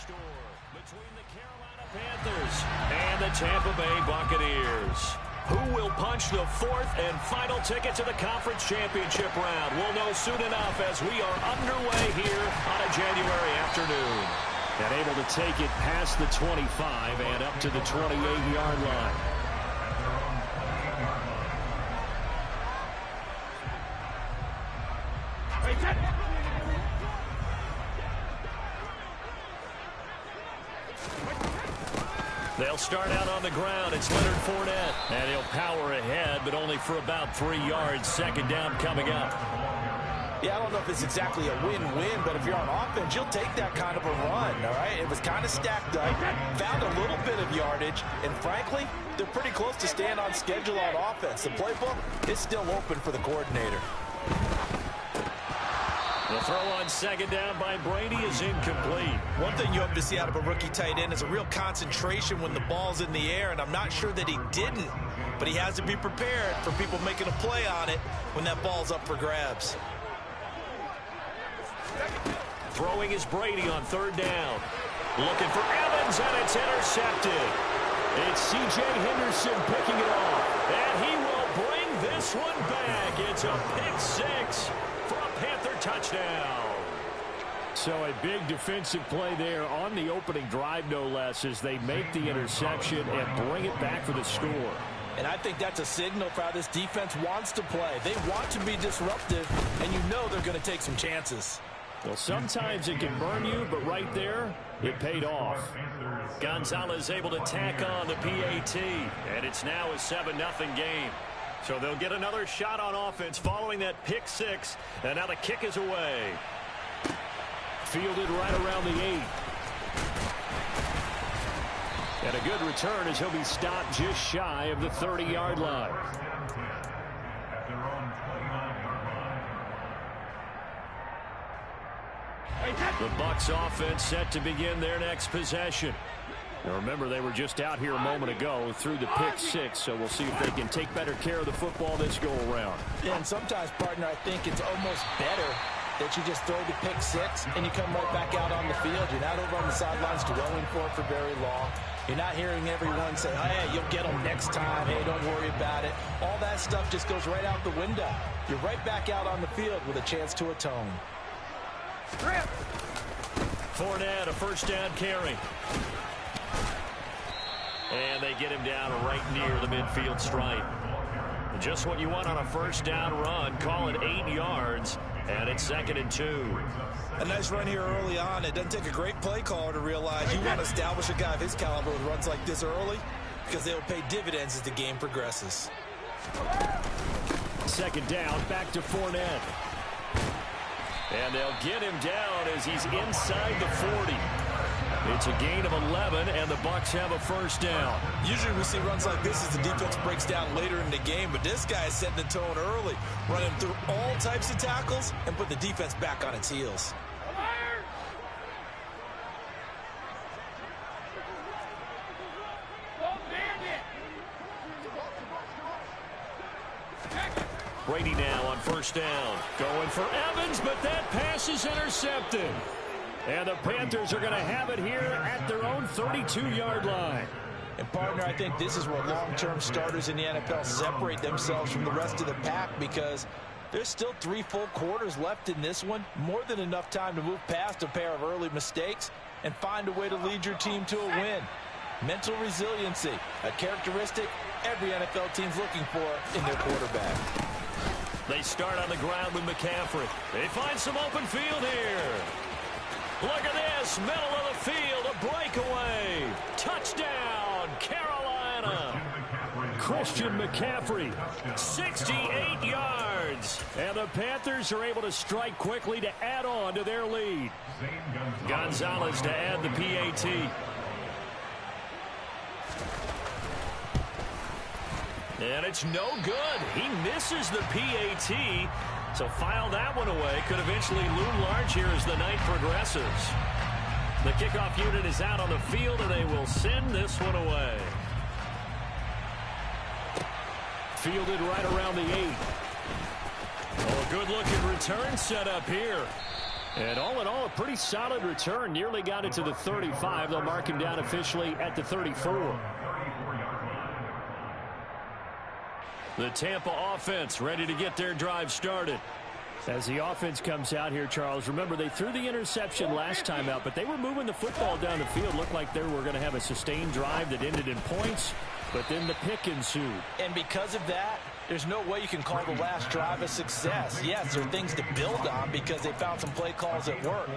score between the Carolina Panthers and the Tampa Bay Buccaneers. Who will punch the fourth and final ticket to the conference championship round? We'll know soon enough as we are underway here on a January afternoon. And able to take it past the 25 and up to the 28-yard line. They'll start out on the ground. It's Leonard Fournette. And he'll power ahead, but only for about 3 yards. Second down coming up. Yeah, I don't know if it's exactly a win-win, but if you're on offense, you'll take that kind of a run, all right? It was kind of stacked up, found a little bit of yardage, and frankly, they're pretty close to staying on schedule on offense. The playbook is still open for the coordinator. The throw on second down by Brady is incomplete. One thing you hope to see out of a rookie tight end is a real concentration when the ball's in the air, and I'm not sure that he didn't, but he has to be prepared for people making a play on it when that ball's up for grabs. Throwing is Brady on third down. Looking for Evans, and it's intercepted. It's C.J. Henderson picking it off, and he will bring this one back. It's a pick six for a Panther touchdown. So a big defensive play there on the opening drive, no less, as they make the interception and bring it back for the score. And I think that's a signal for how this defense wants to play. They want to be disruptive, and you know they're going to take some chances. Well, sometimes it can burn you, but right there, it paid off. Gonzalez able to tack on the PAT, and it's now a 7-0 game. So they'll get another shot on offense following that pick six, and now the kick is away. Fielded right around the 8. And a good return as he'll be stopped just shy of the 30-yard line. The Bucs offense set to begin their next possession. Now remember, they were just out here a moment ago through the pick six, so we'll see if they can take better care of the football this go-around. Yeah, and sometimes, partner, I think it's almost better that you just throw the pick six and you come right back out on the field. You're not over on the sidelines dwelling for it for very long. You're not hearing everyone say, oh, hey, you'll get them next time. Hey, don't worry about it. All that stuff just goes right out the window. You're right back out on the field with a chance to atone. Fournette, a first down carry. And they get him down right near the midfield stripe. Just what you want on a first down run. Call it 8 yards, and it's 2nd and 2. A nice run here early on. It doesn't take a great play caller to realize you want to establish a guy of his caliber with runs like this early because they will pay dividends as the game progresses. Second down, back to Fournette. And they'll get him down as he's inside the 40. It's a gain of 11, and the Bucs have a first down. Usually we see runs like this as the defense breaks down later in the game, but this guy is setting the tone early, running through all types of tackles and put the defense back on its heels. Brady now on first down. Going for Evans, but that pass is intercepted. And the Panthers are going to have it here at their own 32-yard line. And, partner, I think this is where long-term starters in the NFL separate themselves from the rest of the pack because there's still 3 full quarters left in this one. More than enough time to move past a pair of early mistakes and find a way to lead your team to a win. Mental resiliency, a characteristic every NFL team's looking for in their quarterback. They start on the ground with McCaffrey. They find some open field here. Look at this, middle of the field, a breakaway. Touchdown, Carolina. Christian McCaffrey. 68 yards. And the Panthers are able to strike quickly to add on to their lead. Gonzalez to add the PAT. And it's no good. He misses the PAT. So file that one away. Could eventually loom large here as the night progresses. The kickoff unit is out on the field, and they will send this one away. Fielded right around the 8. Oh, a good-looking return set up here. And all in all, a pretty solid return. Nearly got it to the 35. They'll mark him down officially at the 34. The Tampa offense ready to get their drive started. As the offense comes out here, Charles, remember they threw the interception last time out, but they were moving the football down the field. Looked like they were going to have a sustained drive that ended in points, but then the pick ensued. And because of that, there's no way you can call the last drive a success. Yes, there are things to build on because they found some play calls that work.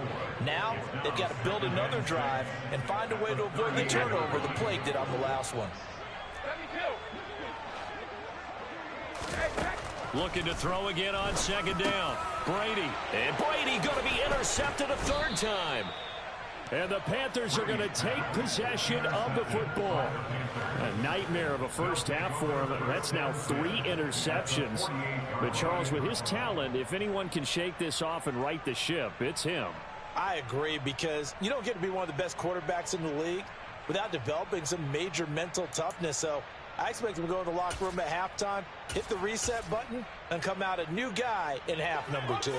Now, they've got to build another drive and find a way to avoid the turnover the Plague did on the last one. Looking to throw again on second down. Brady. And Brady going to be intercepted a third time. And the Panthers are going to take possession of the football. A nightmare of a first half for him. That's now 3 interceptions. But Charles, with his talent, if anyone can shake this off and right the ship, it's him. I agree, because you don't get to be one of the best quarterbacks in the league without developing some major mental toughness. So I expect him to go in the locker room at halftime, hit the reset button, and come out a new guy in half number 2.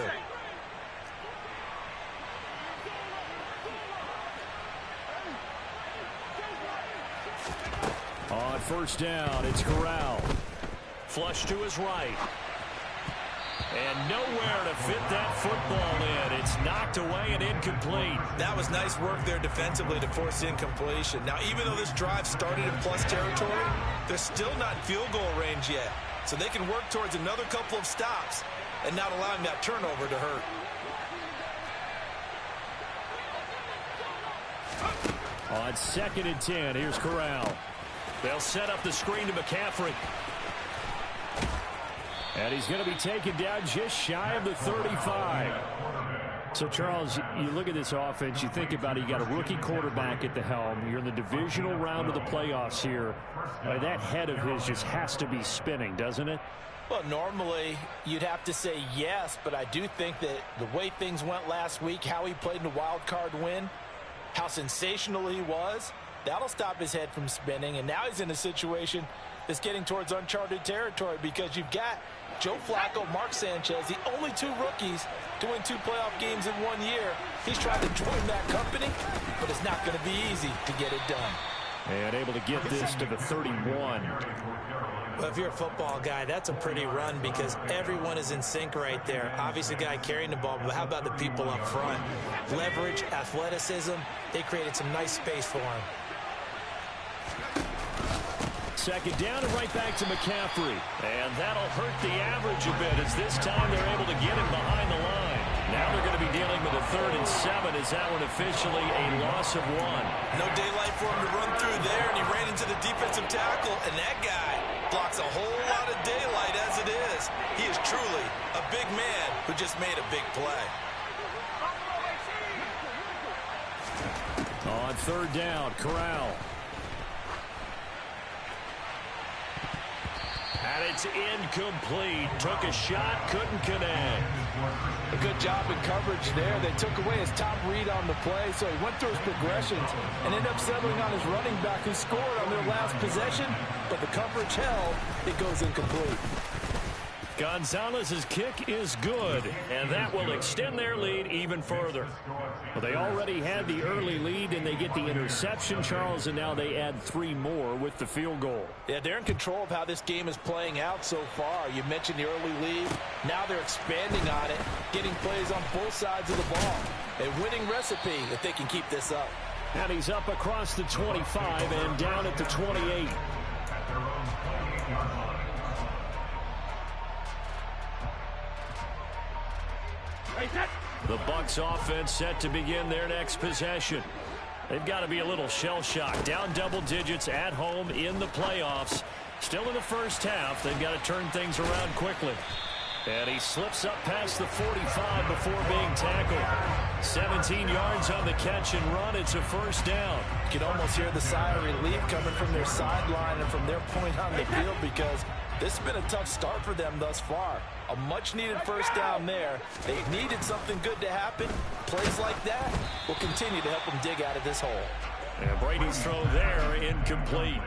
On first down, it's Corral. Flush to his right. And nowhere to fit that football in. It's knocked away and incomplete. That was nice work there defensively to force incompletion. Now, even though this drive started in plus territory, they're still not in field goal range yet. So they can work towards another couple of stops and not allowing that turnover to hurt. On 2nd and 10, here's Corral. They'll set up the screen to McCaffrey. And he's going to be taken down just shy of the 35. So, Charles, you look at this offense, you think about it, you got a rookie quarterback at the helm. You're in the divisional round of the playoffs here. That head of his just has to be spinning, doesn't it? Well, normally you'd have to say yes, but I do think that the way things went last week, how he played in the wild card win, how sensational he was, that'll stop his head from spinning. And now he's in a situation that's getting towards uncharted territory, because you've got Joe Flacco, Mark Sanchez, the only 2 rookies to win 2 playoff games in 1 year. He's trying to join that company, but it's not going to be easy to get it done. And able to get this to the 31. Well, if you're a football guy, that's a pretty run, because everyone is in sync right there. Obviously, the guy carrying the ball, but how about the people up front? Leverage, athleticism, they created some nice space for him. 2nd down and right back to McCaffrey. And that'll hurt the average a bit, as this time they're able to get him behind the line. Now they're going to be dealing with a 3rd and 7. Is that one officially a loss of 1? No daylight for him to run through there, and he ran into the defensive tackle, and that guy blocks a whole lot of daylight as it is. He is truly a big man who just made a big play. On 3rd down, Corral. And it's incomplete. Took a shot, couldn't connect. A good job in coverage there. They took away his top read on the play, so he went through his progressions and ended up settling on his running back, who scored on their last possession, but the coverage held. It goes incomplete. Gonzalez's kick is good, and that will extend their lead even further. Well, they already had the early lead, and they get the interception, Charles, and now they add 3 more with the field goal. Yeah, they're in control of how this game is playing out so far. You mentioned the early lead. Now they're expanding on it, getting plays on both sides of the ball. A winning recipe if they can keep this up. And he's up across the 25 and down at the 28. The Bucs offense set to begin their next possession. They've got to be a little shell-shocked. Down double digits at home in the playoffs. Still in the first half. They've got to turn things around quickly. And he slips up past the 45 before being tackled. 17 yards on the catch and run. It's a first down. You can almost hear the sigh of relief coming from their sideline and from their point on the field, because this has been a tough start for them thus far. A much-needed first down there. They've needed something good to happen. Plays like that will continue to help them dig out of this hole. And Brady's throw there incomplete.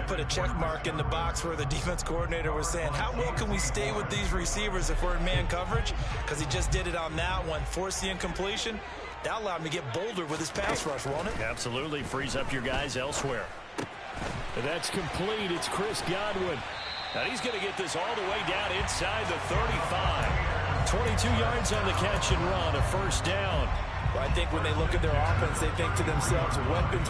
put a check mark in the box where the defense coordinator was saying, how well can we stay with these receivers if we're in man coverage? Because he just did it on that one, forced the incompletion. That allowed him to get bolder with his pass rush, won't it? Absolutely. Frees up your guys elsewhere. That's complete. It's Chris Godwin. And he's going to get this all the way down inside the 35. 22 yards on the catch and run, a first down. Well, I think when they look at their offense, they think to themselves,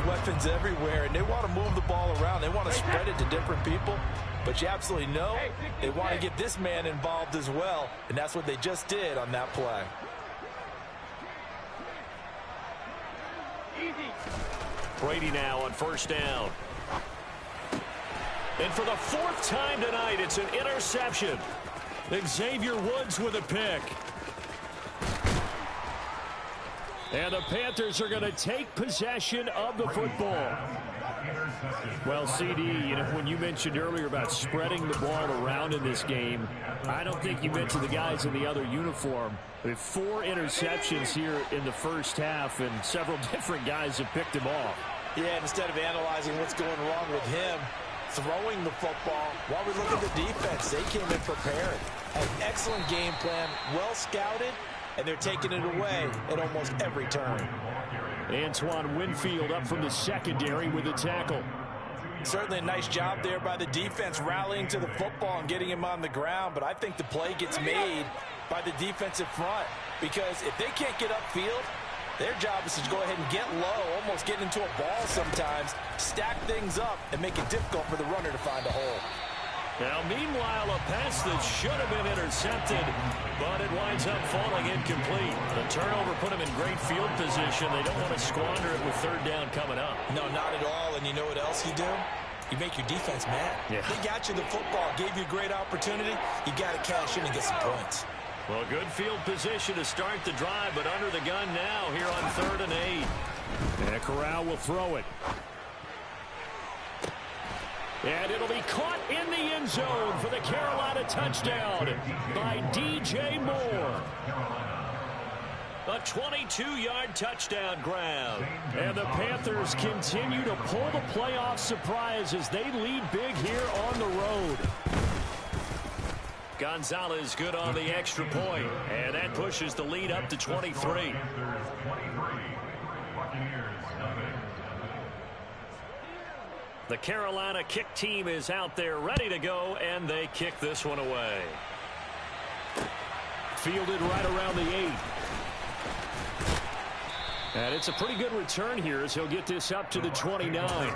weapons everywhere, and they want to move the ball around. They want to spread it to different people, but you absolutely know they want to get this man involved as well, and that's what they just did on that play. Brady now on first down. And for the fourth time tonight, it's an interception. Xavier Woods with a pick. And the Panthers are going to take possession of the football. Well, CD, you know, when you mentioned earlier about spreading the ball around in this game, I don't think you mentioned the guys in the other uniform. With 4 interceptions here in the first half, and several different guys have picked him off. Yeah, instead of analyzing what's going wrong with him, throwing the football, while we look at the defense, they came in prepared. An excellent game plan, well scouted, and they're taking it away at almost every turn. Antoine Winfield up from the secondary with a tackle. Certainly a nice job there by the defense rallying to the football and getting him on the ground, but I think the play gets made by the defensive front, because if they can't get upfield, their job is to go ahead and get low, almost get into a ball sometimes, stack things up, and make it difficult for the runner to find a hole. Now, meanwhile, a pass that should have been intercepted, but it winds up falling incomplete. The turnover put them in great field position. They don't want to squander it with third down coming up. No, not at all. And you know what else you do? You make your defense mad. Yeah. They got you the football, gave you a great opportunity. You got to cash in and get some points. Well, good field position to start the drive, but under the gun now here on 3rd and 8. And Corral will throw it. And it'll be caught in the end zone for the Carolina touchdown by DJ Moore. A 22-yard touchdown grab. And the Panthers continue to pull the playoff surprise as they lead big here on the road. Gonzalez good on the extra point, and that pushes the lead up to 23. The Carolina kick team is out there ready to go, and they kick this one away. Fielded right around the 8. And it's a pretty good return here as he'll get this up to the 29.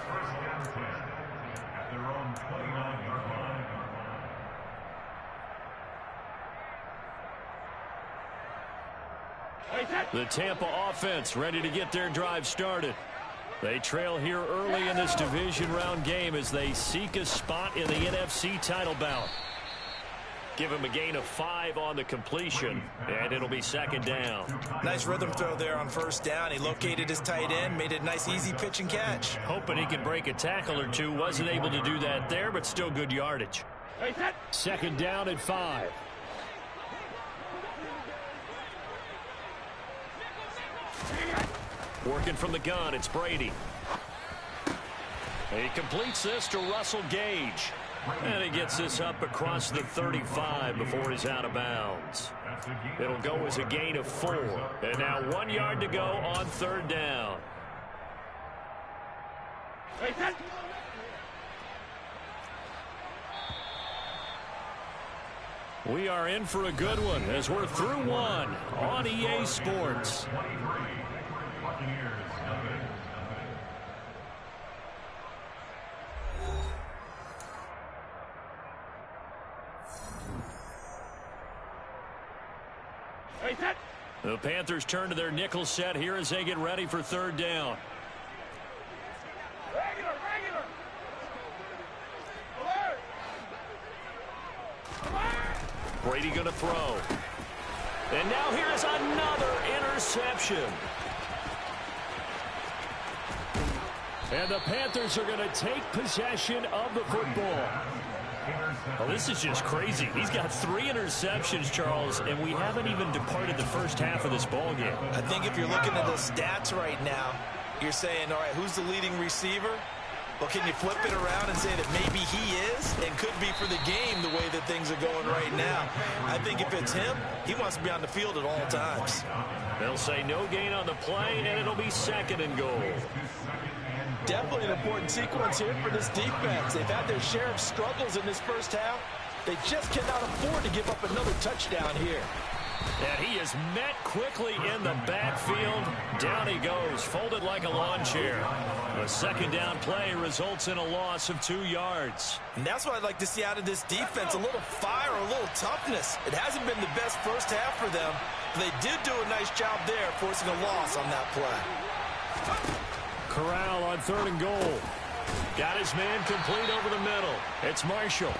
The Tampa offense ready to get their drive started. They trail here early in this division round game as they seek a spot in the NFC title bout. Give him a gain of 5 on the completion, and it'll be second down. Nice rhythm throw there on first down. He located his tight end, made it a nice easy pitch and catch. Hoping he could break a tackle or two. Wasn't able to do that there, but still good yardage. Second down at 5. Working from the gun, it's Brady. He completes this to Russell Gage. And he gets this up across the 35 before he's out of bounds. It'll go as a gain of 4. And now 1 yard to go on third down. We are in for a good one as we're through one on EA Sports. The Panthers turn to their nickel set here as they get ready for third down. Brady going to throw. And now here's another interception. And the Panthers are going to take possession of the football. Well, this is just crazy. He's got 3 interceptions, Charles, and we haven't even departed the first half of this ball game. I think if you're looking at the stats right now, you're saying, all right, who's the leading receiver? Well, can you flip it around and say that maybe he is and could be for the game the way that things are going right now? I think if it's him, he wants to be on the field at all times. They'll say no gain on the play, and it'll be 2nd and goal. Definitely an important sequence here for this defense. They've had their share of struggles in this first half. They just cannot afford to give up another touchdown here. And he is met quickly in the backfield. Down he goes, folded like a lawn chair. A 2nd down play results in a loss of 2 yards. And that's what I'd like to see out of this defense, a little fire, a little toughness. It hasn't been the best first half for them, but they did do a nice job there, forcing a loss on that play. Corral on 3rd and goal. Got his man complete over the middle. It's Marshall.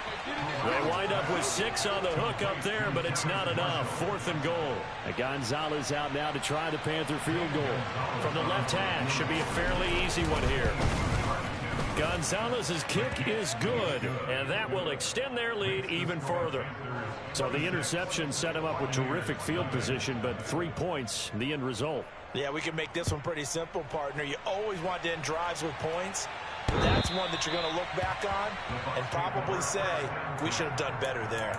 They wind up with 6 on the hook up there, but it's not enough. 4th and goal. Gonzalez out now to try the Panther field goal. From the left hash, should be a fairly easy one here. Gonzalez's kick is good, and that will extend their lead even further. So the interception set him up with terrific field position, but 3 points, the end result. Yeah, we can make this one pretty simple, partner. You always want to end drives with points. That's one that you're going to look back on and probably say, we should have done better there.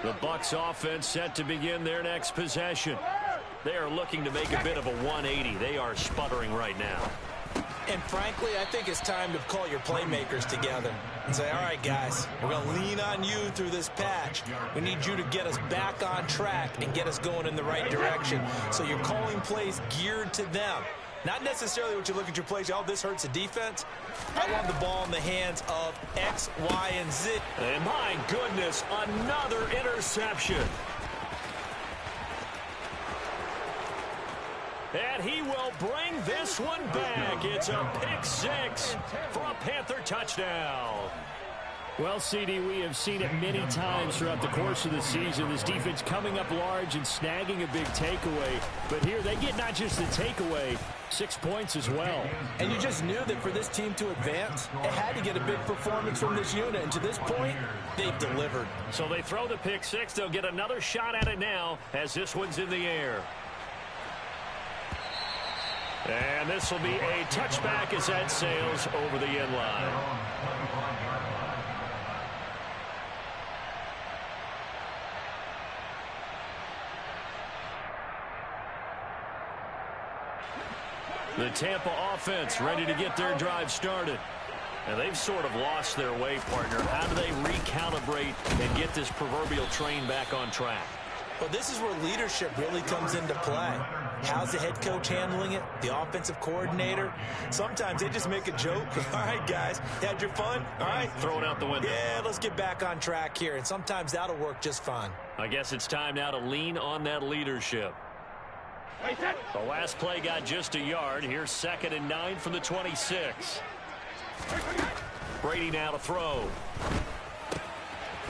The Bucs offense set to begin their next possession. They are looking to make a bit of a 180. They are sputtering right now. And frankly, I think it's time to call your playmakers together and say, all right, guys, we're going to lean on you through this patch. We need you to get us back on track and get us going in the right direction. So you're calling plays geared to them. Not necessarily what you look at your plays, oh, this hurts the defense. I want the ball in the hands of X, Y, and Z. And my goodness, another interception. And he will bring this one back. It's a pick 6 for a Panther touchdown. Well, CD, we have seen it many times throughout the course of the season. This defense coming up large and snagging a big takeaway. But here they get not just the takeaway, 6 points as well. And you just knew that for this team to advance, it had to get a big performance from this unit. And to this point, they've delivered. So they throw the pick 6. They'll get another shot at it now as this one's in the air. And this will be a touchback as that sails over the end line. The Tampa offense ready to get their drive started. And they've sort of lost their way, partner. How do they recalibrate and get this proverbial train back on track? Well, this is where leadership really comes into play. How's the head coach handling it? The offensive coordinator? Sometimes they just make a joke. All right, guys, had your fun? All right. Throw it out the window. Yeah, let's get back on track here. And sometimes that'll work just fine. I guess it's time now to lean on that leadership. The last play got just a yard. Here's 2nd and 9 from the 26. Brady now to throw.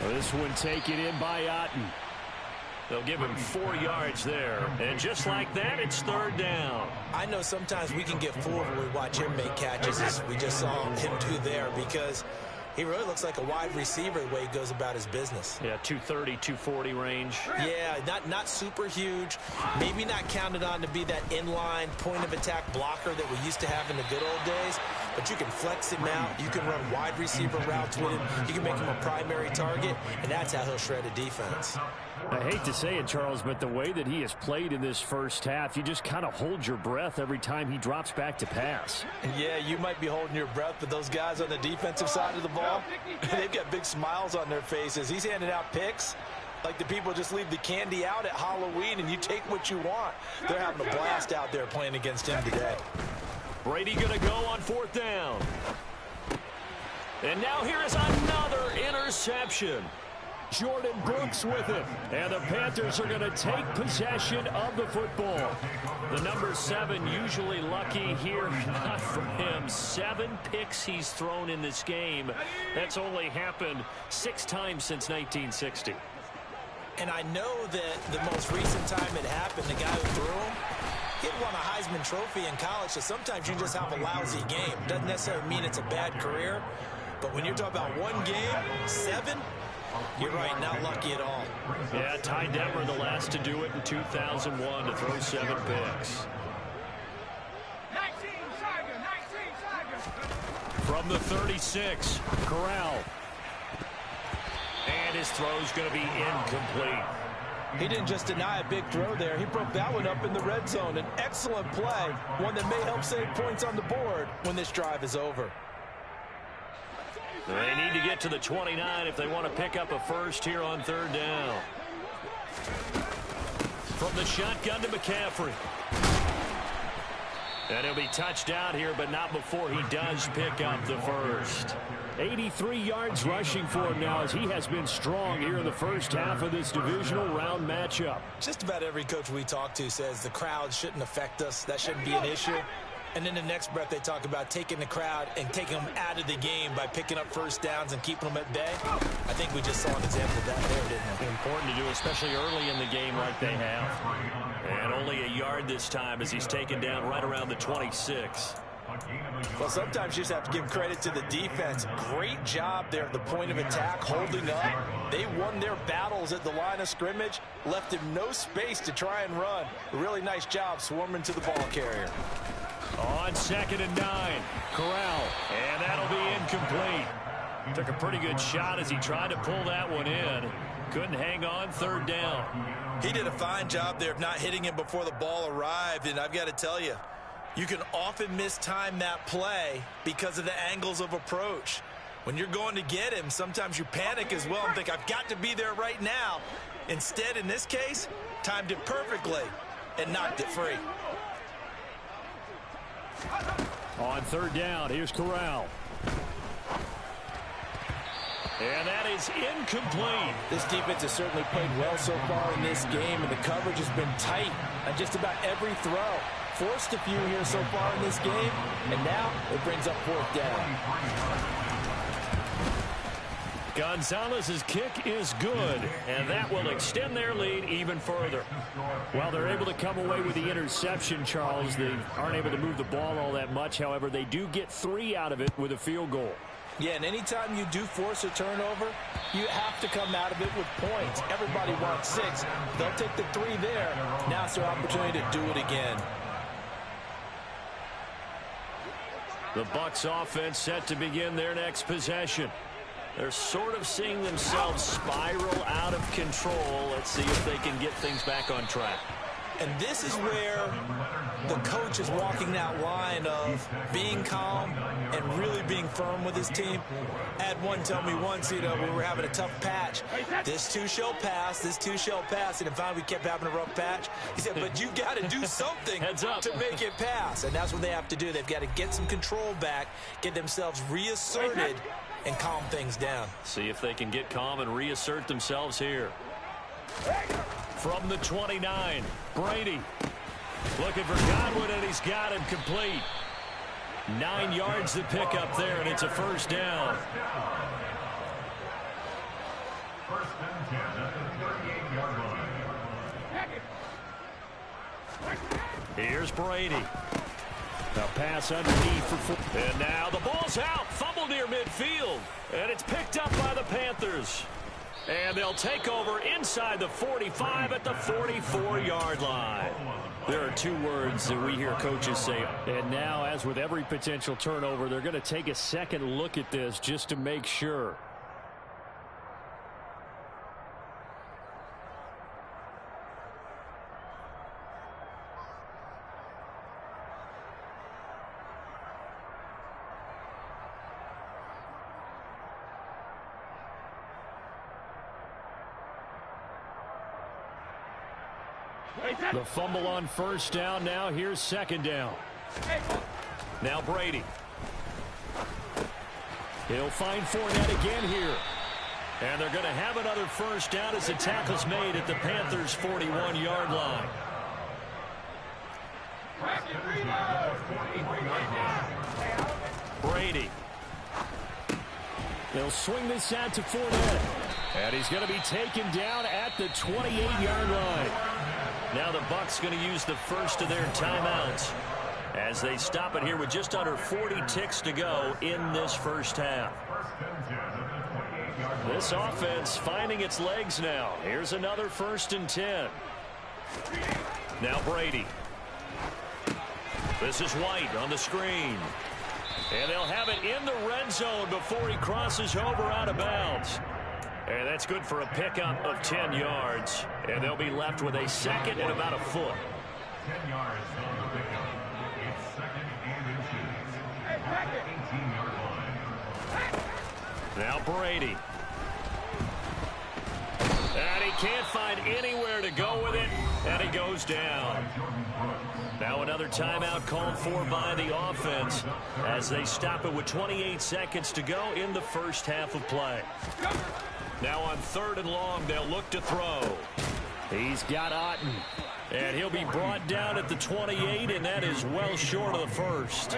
This one taken in by Otten. They'll give him 4 yards there. And just like that, it's 3rd down. I know sometimes we can get fooled when we watch him make catches, as we just saw him do there, because he really looks like a wide receiver the way he goes about his business. Yeah, 230, 240 range. Yeah, not super huge. Maybe not counted on to be that inline point-of-attack blocker that we used to have in the good old days. But you can flex him out. You can run wide receiver routes with him. You can make him a primary target, and that's how he'll shred a defense. I hate to say it, Charles, but the way that he has played in this first half, you just kind of hold your breath every time he drops back to pass. Yeah, you might be holding your breath, but those guys on the defensive side of the ball, they've got big smiles on their faces. He's handing out picks like the people just leave the candy out at Halloween, and you take what you want. They're having a blast out there playing against him today. Brady going to go on 4th down. And now here is another interception. Jordan Brooks with it. And the Panthers are going to take possession of the football. The number 7 usually lucky here. Not for him. 7 picks he's thrown in this game. That's only happened 6 times since 1960. And I know that the most recent time it happened, the guy who threw him, he had won a Heisman Trophy in college, so sometimes you just have a lousy game. Doesn't necessarily mean it's a bad career. But when you're talking about one game, 7, You're right, not lucky at all. Yeah, Ty Detmer the last to do it in 2001 to throw 7 picks. From the 36, Corral. And his throw's going to be incomplete. He didn't just deny a big throw there. He broke that one up in the red zone. An excellent play, one that may help save points on the board when this drive is over. They need to get to the 29 if they want to pick up a first here on 3rd down. From the shotgun to McCaffrey. And he'll be touched out here, but not before he does pick up the first. 83 yards rushing for him now as he has been strong here in the first half of this divisional round matchup. Just about every coach we talk to says the crowd shouldn't affect us. That shouldn't be an issue. And then the next breath they talk about taking the crowd and taking them out of the game by picking up first downs and keeping them at bay. I think we just saw an example of that there, didn't we? Important to do, especially early in the game like they have. And only a yard this time as he's taken down right around the 26. Well, sometimes you just have to give credit to the defense. Great job there at the point of attack, holding up. They won their battles at the line of scrimmage, left him no space to try and run. A really nice job swarming to the ball carrier. On 2nd and 9, Corral. And that'll be incomplete. Took a pretty good shot as he tried to pull that one in. Couldn't hang on 3rd down. He did a fine job there of not hitting him before the ball arrived, and I've got to tell you, you can often mistime that play because of the angles of approach. When you're going to get him, sometimes you panic as well and think, I've got to be there right now. Instead, in this case, timed it perfectly and knocked it free. On 3rd down, here's Corral. And that is incomplete. This defense has certainly played well so far in this game, and the coverage has been tight on just about every throw. Forced a few here so far in this game, and now it brings up 4th down. Gonzalez's kick is good, and that will extend their lead even further. Well, they're able to come away with the interception, Charles. They aren't able to move the ball all that much. However, they do get 3 out of it with a field goal. Yeah, and anytime you do force a turnover, you have to come out of it with points. Everybody wants 6. They'll take the 3 there. Now it's their opportunity to do it again. The Bucs offense set to begin their next possession. They're sort of seeing themselves spiral out of control. Let's see if they can get things back on track. And this is where the coach is walking that line of being calm and really being firm with his team. I had one tell me once, we were having a tough patch. This too shall pass, this too shall pass. And finally we kept having a rough patch. He said, but you got to do something to make it pass. And that's what they have to do. They've got to get some control back, get themselves reasserted, and calm things down. See if they can get calm and reassert themselves here. From the 29, Brady. Looking for Godwin, and he's got him complete. 9 yards to pick up there, and it's a first down. Here's Brady. A pass underneath for 4. And now the ball's out. Fumble near midfield. And it's picked up by the Panthers. And they'll take over inside the 45 at the 44-yard line. There are 2 words that we hear coaches say. And now, as with every potential turnover, they're going to take a second look at this just to make sure. The fumble on first down. Now here's second down. Now Brady. He'll find Fournette again here. And they're going to have another first down as the tackle's made at the Panthers' 41-yard line. Brady. They'll swing this out to Fournette. And he's going to be taken down at the 28-yard line. Now the Bucs going to use the first of their timeouts as they stop it here with just under 40 ticks to go in this first half. This offense finding its legs now. Here's another 1st and 10. Now Brady. This is White on the screen. And they'll have it in the red zone before he crosses over out of bounds. And that's good for a pickup of 10 yards. And they'll be left with a 2nd and about a foot. 10 yards on the pickup. It's 2nd and inches. At the 18-yard line. Now Brady. And he can't find anywhere to go with it. And he goes down. Now another timeout called for by the offense as they stop it with 28 seconds to go in the first half of play. Now on 3rd and long, they'll look to throw. He's got Otten. And he'll be brought down at the 28, and that is well short of the first.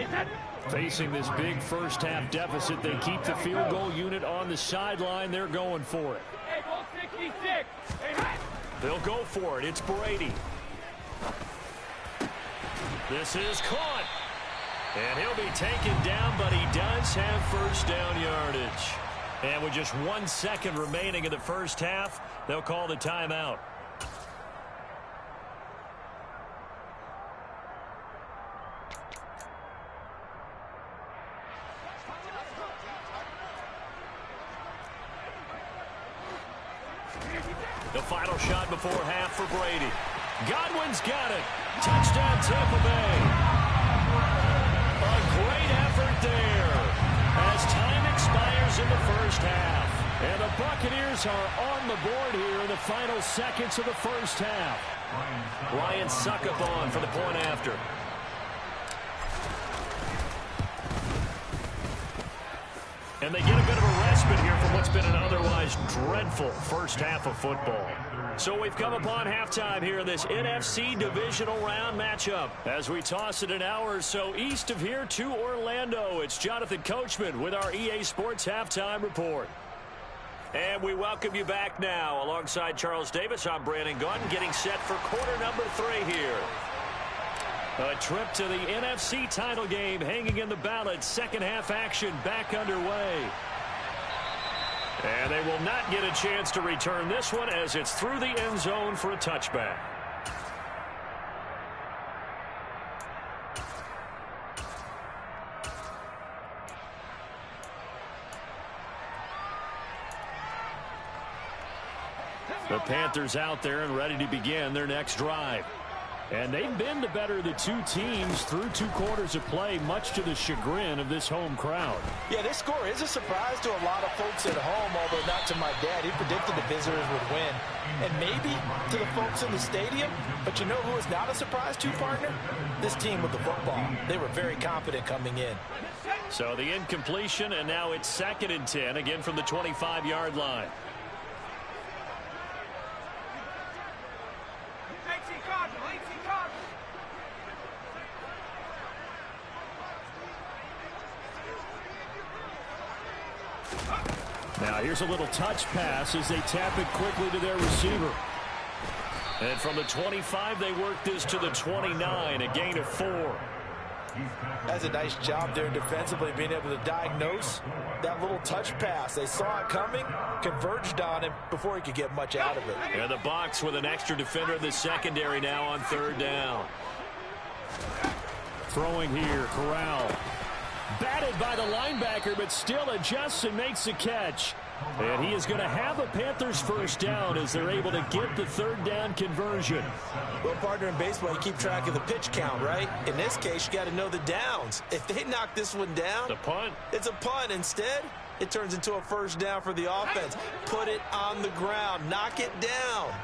Facing this big first half deficit, they keep the field goal unit on the sideline. They're going for it. They'll go for it. It's Brady. This is caught. And he'll be taken down, but he does have first down yardage. And with just 1 second remaining in the first half, they'll call the timeout. The final shot before half for Brady. Godwin's got it. Touchdown, Tampa Bay. A great effort there as time expires in the first half. And the Buccaneers are on the board here in the final seconds of the first half. Ryan Suckup on for the point after. And they get a bit of a respite here from what's been an otherwise dreadful first half of football. So we've come upon halftime here in this NFC divisional round matchup. As we toss it an hour or so east of here to Orlando, it's Jonathan Coachman with our EA Sports Halftime Report. And we welcome you back now. Alongside Charles Davis, I'm Brandon Gunn, getting set for quarter number 3 here. A trip to the NFC title game hanging in the balance. Second half action back underway. And they will not get a chance to return this one as it's through the end zone for a touchback. The Panthers out there and ready to begin their next drive. And they've been the better of the two teams through 2 quarters of play, much to the chagrin of this home crowd. Yeah, this score is a surprise to a lot of folks at home, although not to my dad. He predicted the visitors would win. And maybe to the folks in the stadium. But you know who is not a surprise to, partner? This team with the football. They were very confident coming in. So the incompletion, and now it's 2nd and 10, again from the 25-yard line. Now here's a little touch pass as they tap it quickly to their receiver. And from the 25, they work this to the 29, a gain of 4. That's a nice job there defensively, being able to diagnose that little touch pass. They saw it coming, converged on him before he could get much out of it. And the box with an extra defender in the secondary now on 3rd down. Throwing here, Corral. Batted by the linebacker, but still adjusts and makes the catch. And he is going to have a Panthers first down as they're able to get the 3rd down conversion. Well, partner, in baseball, you keep track of the pitch count, right? In this case, you got to know the downs. If they knock this one down, the punt. It's a punt. Instead, it turns into a first down for the offense. Put it on the ground. Knock it down.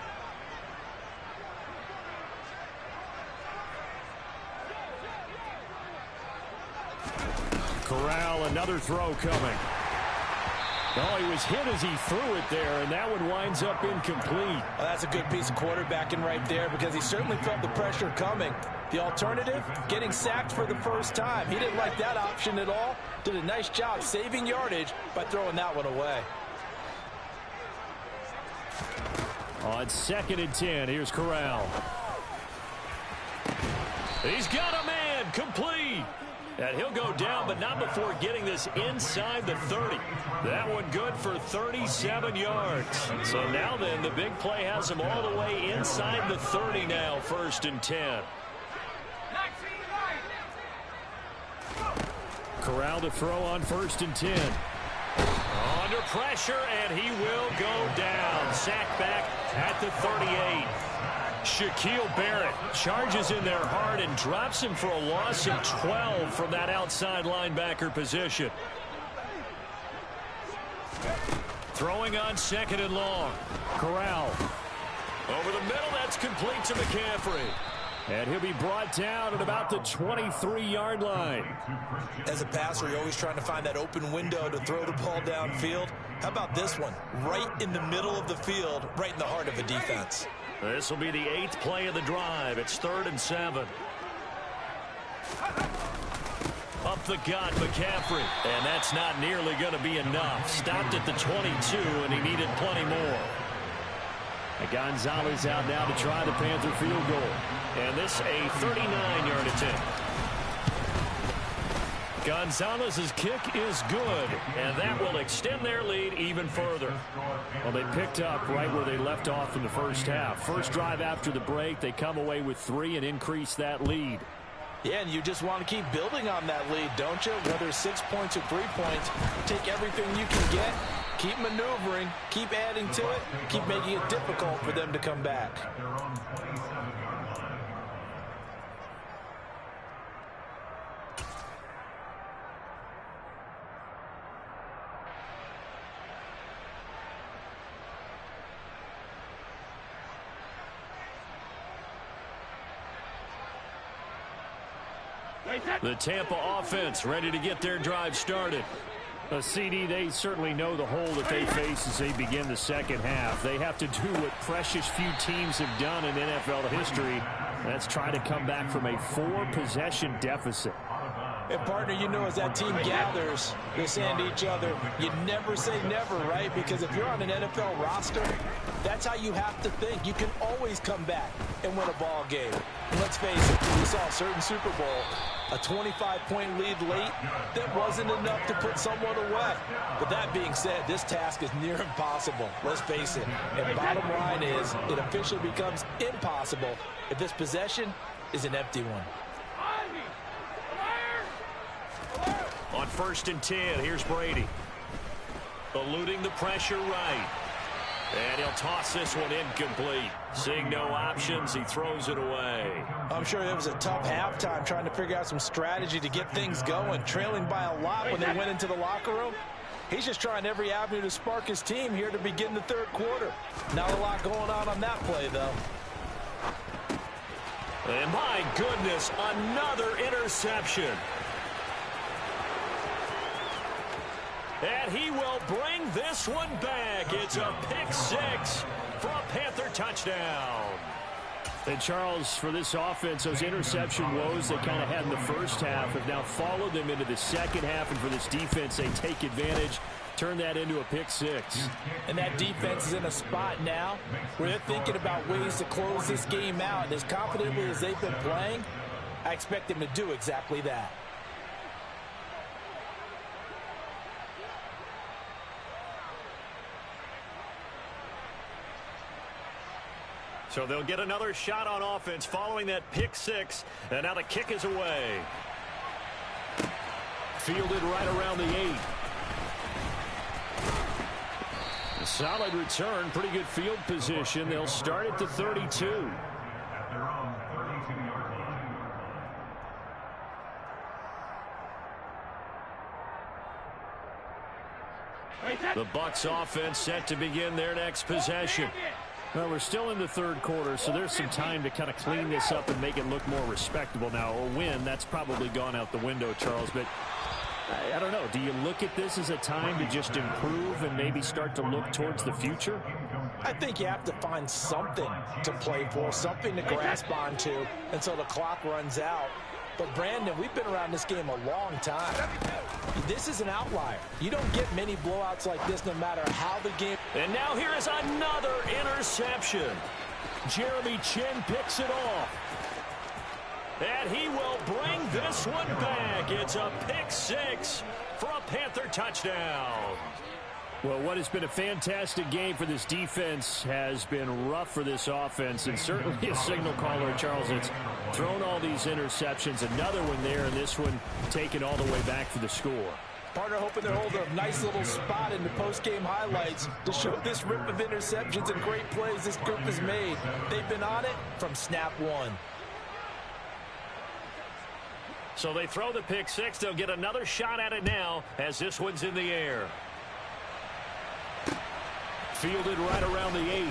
Corral, another throw coming. Oh, he was hit as he threw it there, and that one winds up incomplete. Well, that's a good piece of quarterbacking right there because he certainly felt the pressure coming. The alternative, getting sacked for the first time. He didn't like that option at all. Did a nice job saving yardage by throwing that one away. On 2nd and 10, here's Corral. He's got a man, complete. And he'll go down, but not before getting this inside the 30. That one good for 37 yards. So now then, the big play has him all the way inside the 30 now, 1st and 10. Corral to throw on 1st and 10. Under pressure, and he will go down. Sacked back at the 38. Shaquille Barrett charges in there hard and drops him for a loss of 12 from that outside linebacker position. Throwing on 2nd and long. Corral. Over the middle, that's complete to McCaffrey. And he'll be brought down at about the 23-yard line. As a passer, you're always trying to find that open window to throw the ball downfield. How about this one? Right in the middle of the field, right in the heart of a defense. This will be the 8th play of the drive. It's 3rd and 7. Up the gut, McCaffrey. And that's not nearly going to be enough. Stopped at the 22, and he needed plenty more. And Gonzalez out now to try the Panther field goal. And this a 39-yard attempt. Gonzalez's kick is good, and that will extend their lead even further. Well, they picked up right where they left off in the first half. First drive after the break, they come away with 3 and increase that lead. Yeah, and you just want to keep building on that lead, don't you? Whether it's 6 points or 3 points, take everything you can get, keep maneuvering, keep adding to it, keep making it difficult for them to come back. The Tampa offense ready to get their drive started. CD, they certainly know the hole that they face as they begin the second half. They have to do what precious few teams have done in NFL history. That's try to come back from a 4-possession deficit. And, partner, you know, as that team gathers, they're saying to each other, you never say never, right? Because if you're on an NFL roster, that's how you have to think. You can always come back and win a ball game. And let's face it, we saw a certain Super Bowl, a 25-point lead late, that wasn't enough to put someone away. But that being said, this task is near impossible. Let's face it. And bottom line is, it officially becomes impossible if this possession is an empty one. On 1st and 10, here's Brady. Eluding the pressure right. And he'll toss this one incomplete. Seeing no options, he throws it away. I'm sure it was a tough halftime trying to figure out some strategy to get things going. Trailing by a lot when they went into the locker room. He's just trying every avenue to spark his team here to begin the 3rd quarter. Not a lot going on that play, though. And my goodness, another interception. And he will bring this one back. It's a pick 6 for a Panther touchdown. And Charles, for this offense, those interception woes they kind of had in the first half have now followed them into the second half. And for this defense, they take advantage, turn that into a pick 6. And that defense is in a spot now where they're thinking about ways to close this game out. And as confidently as they've been playing, I expect them to do exactly that. So they'll get another shot on offense following that pick 6. And now the kick is away. Fielded right around the 8. A solid return, pretty good field position. They'll start at the 32. At their own 32-yard line. The Bucs offense set to begin their next possession. Well, we're still in the 3rd quarter, so there's some time to kind of clean this up and make it look more respectable. Now, a win, that's probably gone out the window, Charles, but I don't know. Do you look at this as a time to just improve and maybe start to look towards the future? I think you have to find something to play for, something to grasp onto until the clock runs out. But, Brandon, we've been around this game a long time. This is an outlier. You don't get many blowouts like this no matter how the game... And now here is another interception. Jeremy Chin picks it off. and he will bring this one back. It's a pick six for a Panther touchdown. Well, what has been a fantastic game for this defense has been rough for this offense, and certainly a signal caller, Charles, that's thrown all these interceptions. Another one there, and this one taken all the way back for the score. Partner hoping to hold a nice little spot in the post-game highlights to show this rip of interceptions and great plays this group has made. They've been on it from snap one. So they throw the pick six. They'll get another shot at it now as this one's in the air. Fielded right around the 8.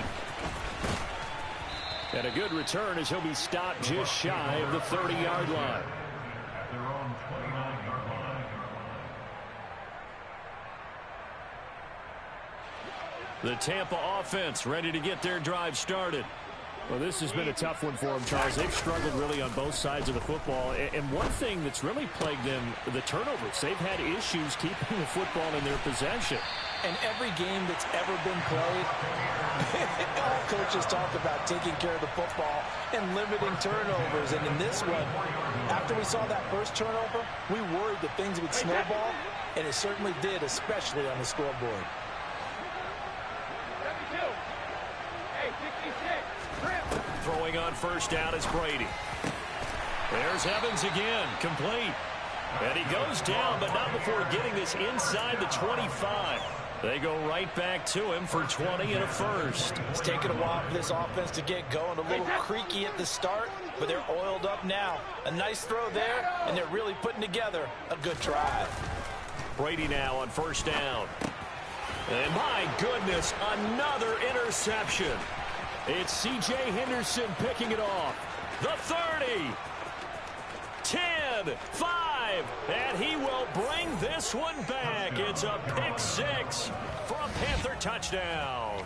And a good return as he'll be stopped just shy of the 30-yard line. At their own 29-yard line. The Tampa offense ready to get their drive started. Well, this has been a tough one for them, Charles. They've struggled really on both sides of the football. And one thing that's really plagued them, the turnovers. They've had issues keeping the football in their possession. And every game that's ever been played, all coaches talk about taking care of the football and limiting turnovers. And in this one, after we saw that first turnover, we worried that things would snowball, and it certainly did, especially on the scoreboard. Throwing on first down is Brady. There's Evans again, complete. And he goes down, but not before getting this inside the 25. They go right back to him for 20 and a first. It's taken a while for this offense to get going. A little creaky at the start, but they're oiled up now. A nice throw there, and they're really putting together a good drive. Brady now on first down. And my goodness, another interception. It's C.J. Henderson picking it off. The 30. 10, 5, and he will bring this one back. It's a pick six for a Panther touchdown.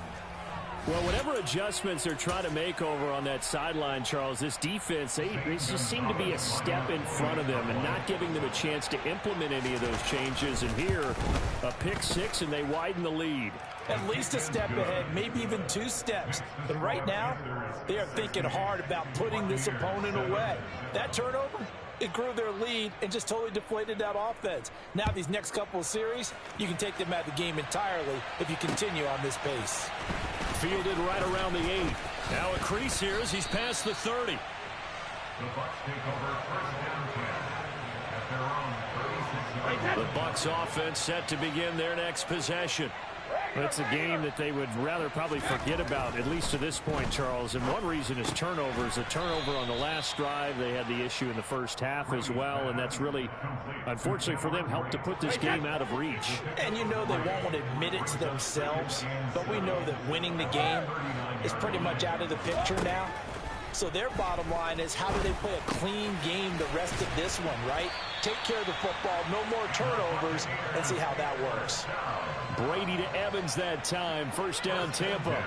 Well, whatever adjustments they're trying to make over on that sideline, Charles, this defense, they just seem to be a step in front of them and not giving them a chance to implement any of those changes. And here, a pick six, and they widen the lead. At least a step ahead, maybe even 2 steps. But right now, they are thinking hard about putting this opponent away. That turnover, it grew their lead and just totally deflated that offense. Now these next couple of series, you can take them out of the game entirely if you continue on this pace. Fielded right around the 8. Now a crease here as he's past the 30. The Bucs take over first down 10 at their own 36-yard line. The Bucs offense set to begin their next possession. It's a game that they would rather probably forget about, at least to this point, Charles. And one reason is turnovers. A turnover on the last drive. They had the issue in the first half as well, and that's really, unfortunately for them, helped to put this game out of reach. And you know they won't want to admit it to themselves, but we know that winning the game is pretty much out of the picture now. So their bottom line is, how do they play a clean game the rest of this one, right? Take care of the football, no more turnovers, and see how that works. Brady to Evans that time. First down, Tampa.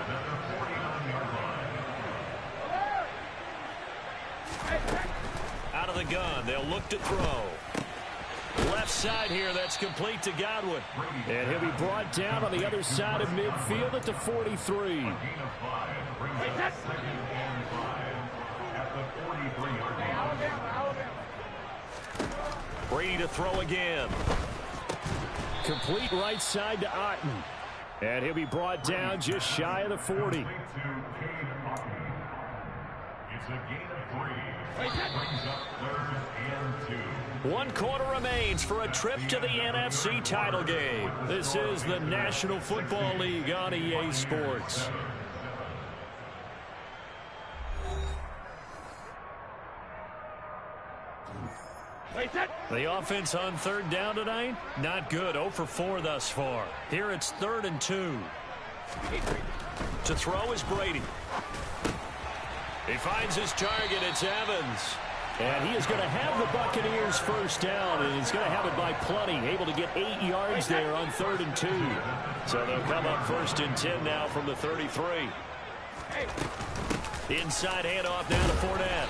Out of the gun, they'll look to throw. Left side here, that's complete to Godwin. And he'll be brought down on the other side of midfield at the 43. Brady to throw again. Complete right side to Otten. And he'll be brought down just shy of the 40. It's a gain of 3. Brings up 3rd and 2. 1 quarter remains for a trip to the NFC title game. This is the National Football League on EA Sports. The offense on 3rd down tonight, not good. 0 for 4 thus far. Here it's 3rd and 2. To throw is Brady. He finds his target. It's Evans. And he is going to have the Buccaneers first down, and he's going to have it by plenty. Able to get 8 yards there on 3rd and 2. So they'll come up 1st and 10 now from the 33. Inside handoff now to Fournette.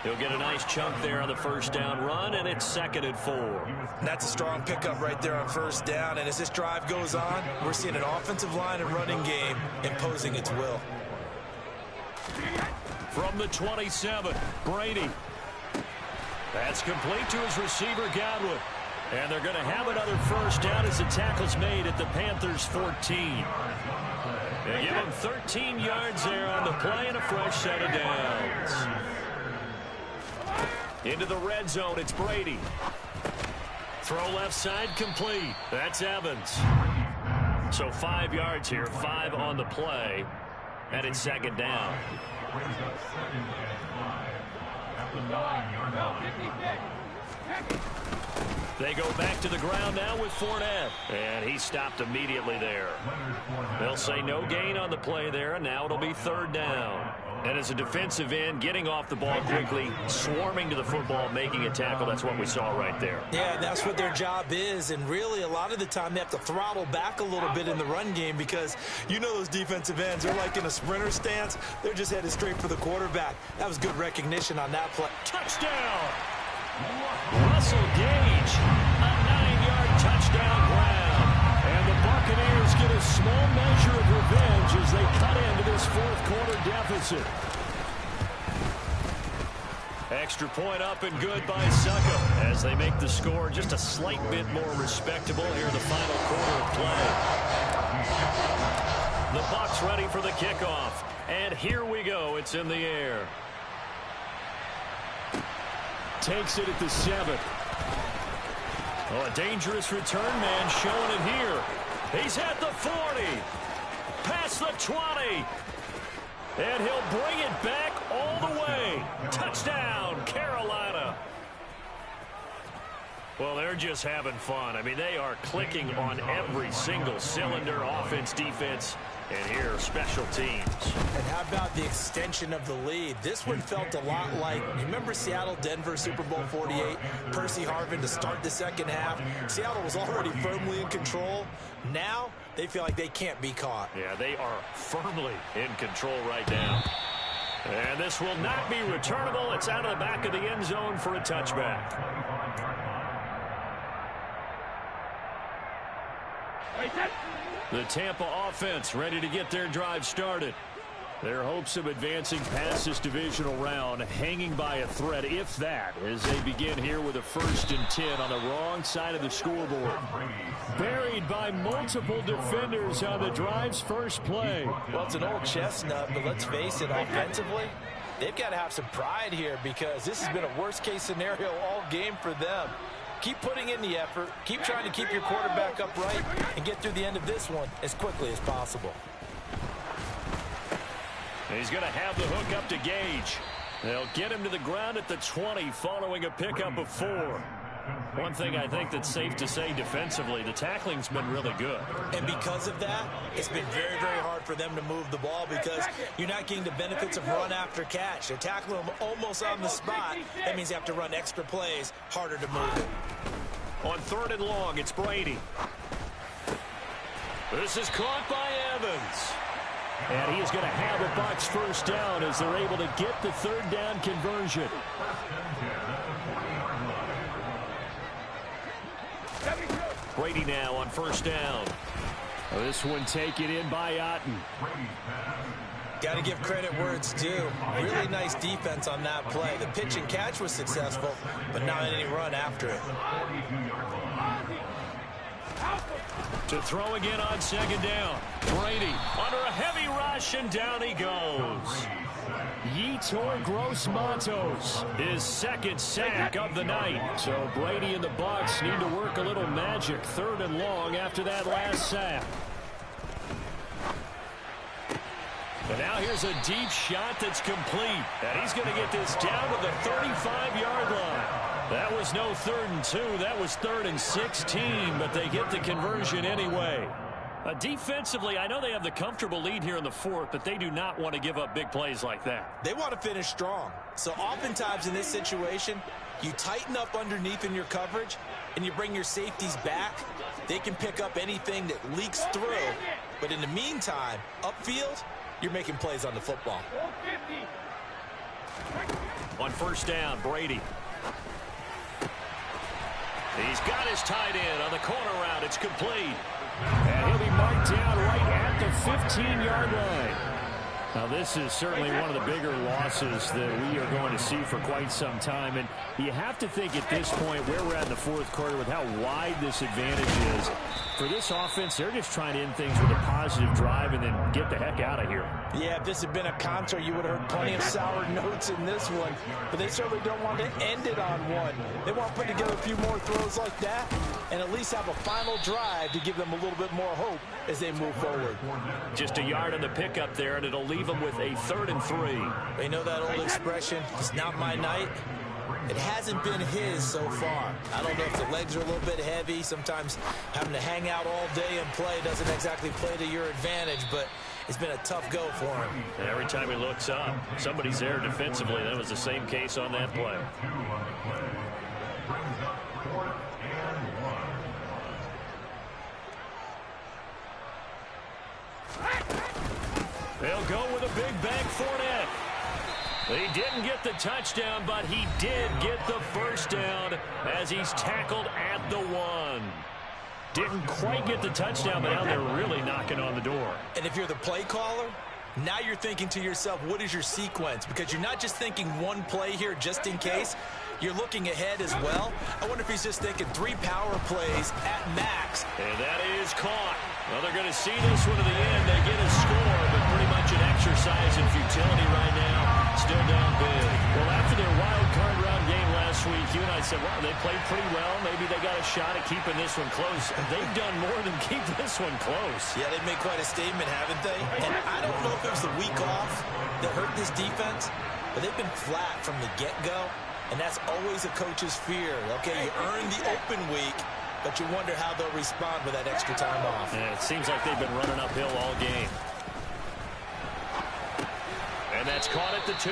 He'll get a nice chunk there on the first down run, and it's 2nd and 4. That's a strong pickup right there on first down, and as this drive goes on, we're seeing an offensive line and running game imposing its will. From the 27, Brady That's complete to his receiver, Godwin. And they're going to have another first down as the tackle's made at the Panthers' 14. They give him 13 yards there on the play and a fresh set of downs. Into the red zone, it's Brady. Throw left side complete. That's Evans. So 5 yards here, 5 on the play, and it's second down. Brings up 2nd and 5 at the 9-yard line. They go back to the ground now with Fournette. And he stopped immediately there. They'll say no gain on the play there, and now it'll be third down. And as a defensive end, getting off the ball quickly, swarming to the football, making a tackle, that's what we saw right there. Yeah, that's what their job is, and really a lot of the time they have to throttle back a little bit in the run game because you know those defensive ends, they're like in a sprinter stance. They're just headed straight for the quarterback. That was good recognition on that play. Touchdown! Russell Gage, a 9-yard touchdown grab. And the Buccaneers get a small measure of revenge as they cut into this fourth-quarter deficit. Extra point up and good by Succo as they make the score just a slight bit more respectable here in the final quarter of play. The Bucs ready for the kickoff. And here we go. It's in the air. Takes it at the 7. Oh, a dangerous return man showing it here. He's at the 40. Past the 20. And he'll bring it back all the way. Touchdown, Carolina. Well, they're just having fun. I mean, they are clicking on every single cylinder, offense, defense, and here, special teams. And how about the extension of the lead? This one felt a lot like, you remember Seattle-Denver Super Bowl 48? Percy Harvin to start the second half. Seattle was already firmly in control. Now, they feel like they can't be caught. Yeah, they are firmly in control right now. And this will not be returnable. It's out of the back of the end zone for a touchback. The Tampa offense ready to get their drive started. Their hopes of advancing past this divisional round hanging by a thread, if that, as they begin here with a 1st and 10 on the wrong side of the scoreboard. Buried by multiple defenders on the drive's first play. Well, it's an old chestnut, but let's face it, offensively, they've got to have some pride here because this has been a worst-case scenario all game for them. Keep putting in the effort. Keep trying to keep your quarterback upright and get through the end of this one as quickly as possible. He's going to have the hook up to Gage. They'll get him to the ground at the 20 following a pickup of 4. One thing I think that's safe to say defensively, the tackling's been really good. And because of that, it's been very, very hard for them to move the ball because you're not getting the benefits of run after catch. They're tackling them almost on the spot. That means you have to run extra plays, harder to move it. On 3rd and long, it's Brady. This is caught by Evans. And he is going to have a Bucs first down as they're able to get the 3rd down conversion. Brady now on 1st down. This one taken in by Otten. Got to give credit where it's due. Really nice defense on that play. The pitch and catch was successful, but not any run after it. To throw again on 2nd down. Brady under a heavy rush, and down he goes. Yetur Gross-Matos, his 2nd sack of the night. So Brady and the Bucs need to work a little magic. 3rd and long after that last sack. And now here's a deep shot that's complete. And he's going to get this down to the 35-yard line. That was no 3rd and 2. That was 3rd and 16, but they get the conversion anyway. Defensively, I know they have the comfortable lead here in the 4th, but they do not want to give up big plays like that. They want to finish strong. So oftentimes in this situation, you tighten up underneath in your coverage, and you bring your safeties back. They can pick up anything that leaks through. But in the meantime, upfield, you're making plays on the football. On 1st down, Brady. He's got his tight end on the corner route. It's complete. And he'll be marked down right at the 15-yard line. Now, this is certainly one of the bigger losses that we are going to see for quite some time. And you have to think at this point where we're at in the fourth quarter with how wide this advantage is. For this offense, they're just trying to end things with a positive drive and then get the heck out of here. Yeah, if this had been a concert, you would have heard plenty of sour notes in this one. But they certainly don't want to end it on one. They want to put together a few more throws like that and at least have a final drive to give them a little bit more hope as they move forward. Just a yard on the pickup there, and it'll leave them with a 3rd and 3. They know that old expression, it's not my night. It hasn't been his so far. I don't know if the legs are a little bit heavy. Sometimes having to hang out all day and play doesn't exactly play to your advantage, but it's been a tough go for him. And every time he looks up, somebody's there defensively. That was the same case on that play. They'll go with a big bang Fournette. He didn't get the touchdown, but he did get the first down as he's tackled at the 1. Didn't quite get the touchdown, but now they're really knocking on the door. And if you're the play caller, now you're thinking to yourself, what is your sequence? Because you're not just thinking one play here just in case. You're looking ahead as well. I wonder if he's just thinking 3 power plays at max. And that is caught. Well, they're going to see this one to the end. They get a score, but pretty much an exercise in futility right now. Still down big. Well, after their wild card round game last week, you and I said, wow, they played pretty well. Maybe they got a shot at keeping this one close. They've done more than keep this one close. Yeah, they've made quite a statement, haven't they? And I don't know if it was the week off that hurt this defense, but they've been flat from the get-go. And that's always a coach's fear. Okay, you earn the open week, but you wonder how they'll respond with that extra time off. And it seems like they've been running uphill all game. And that's caught at the 2.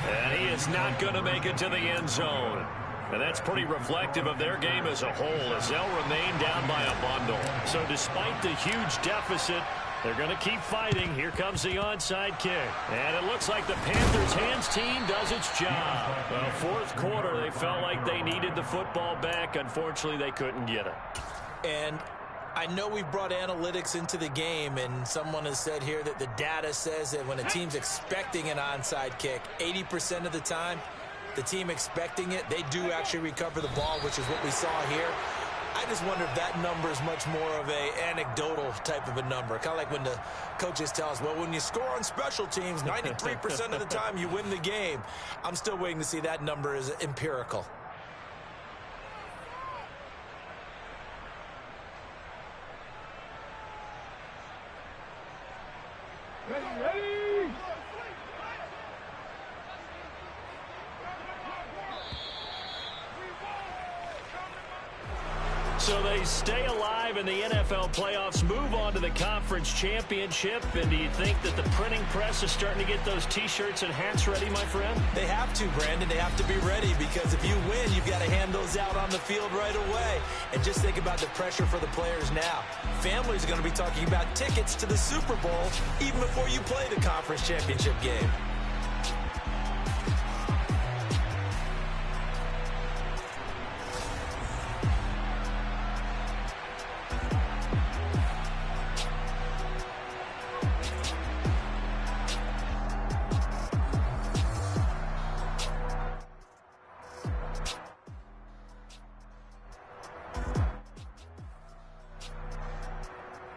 And he is not going to make it to the end zone. And that's pretty reflective of their game as a whole, as they'll remain down by a bundle. So despite the huge deficit, they're going to keep fighting. Here comes the onside kick. And it looks like the Panthers' hands team does its job. Well, fourth quarter, they felt like they needed the football back. Unfortunately, they couldn't get it. And I know we've brought analytics into the game, and someone has said here that the data says that when a team's expecting an onside kick, 80% of the time, the team expecting it, they do actually recover the ball, which is what we saw here. I just wonder if that number is much more of a anecdotal type of a number. Kind of like when the coaches tell us, well, when you score on special teams, 93% of the time you win the game. I'm still waiting to see that number is empirical. So they stay alive in the NFL playoffs, move on to the conference championship. And do you think that the printing press is starting to get those T-shirts and hats ready, my friend? They have to, Brandon. They have to be ready, because if you win, you've got to hand those out on the field right away. And just think about the pressure for the players now. Families are going to be talking about tickets to the Super Bowl even before you play the conference championship game.